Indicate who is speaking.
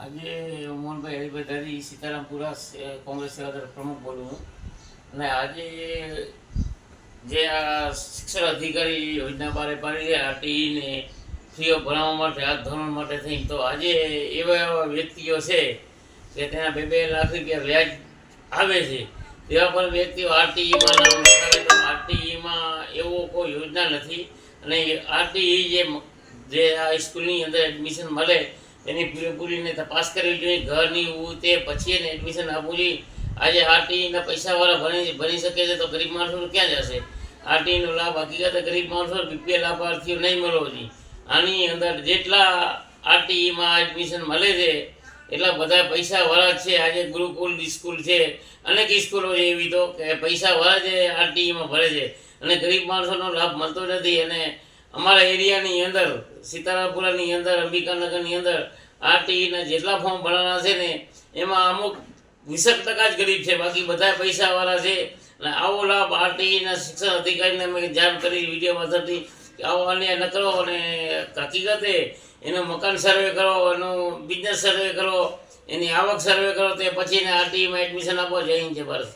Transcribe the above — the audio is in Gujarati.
Speaker 1: આજે મોહનભાઈ હરિભાઈ દાદી સીતારામપુરા કોંગ્રેસ સેવાદળ પ્રમુખ બોલું હું. અને આજે જે આ શિક્ષણ અધિકારી યોજના બહાર પાડી છે આરટીઈને ફીઓ ભરવા માટે હાથ ધોરણ માટે થઈને, તો આજે એવા એવા વ્યક્તિઓ છે કે તેના 2-2 લાખ રૂપિયા વ્યાજ આવે છે. તેવા પણ વ્યક્તિઓ આરટીઈમાં નામ લખાવે તો આરટીઈમાં એવો કોઈ યોજના નથી. અને આરટીઈ જે આ સ્કૂલની અંદર એડમિશન મળે એની પૂરેપૂરીને તપાસ કરવી જોઈએ, ઘરની તે પછી એને એડમિશન આપવું જોઈએ. આજે આરટીઈના પૈસાવાળા ભણી શકે છે તો ગરીબ માણસો ક્યાં જશે? આરટીઈનો લાભ હકીકતે ગરીબ માણસો બીપીએલ લાભાર્થીઓ નહીં મળવો જોઈએ. આની અંદર જેટલા આરટીઈમાં એડમિશન મળે છે એટલા બધા પૈસાવાળા જ છે. આજે ગુરુકુલ સ્કૂલ છે, અનેક સ્કૂલો છે એવી તો કે પૈસાવાળા જ આરટીઈમાં ભરે છે અને ગરીબ માણસોનો લાભ મળતો નથી. અને અમારા એરિયાની અંદર સીતારામપુરાની અંદર અંબિકાનગરની અંદર આરટીઈના જેટલા ફોર્મ ભરવાના છે ને એમાં અમુક 20% જ ગરીબ છે, બાકી બધા પૈસાવાળા છે. અને આવો લાભ આરટીઈના શિક્ષણ અધિકારીને અમે જાણ કરી વિડીયો માધ્યમથી કે આવો અન્યાય ન કરો અને હકીકતે એનો મકાન સર્વે કરો, એનો બિઝનેસ સર્વે કરો, એની આવક સર્વે કરો, તે પછી એને આરટીઈમાં એડમિશન આપો. જય હિન્દ, જય ભારત.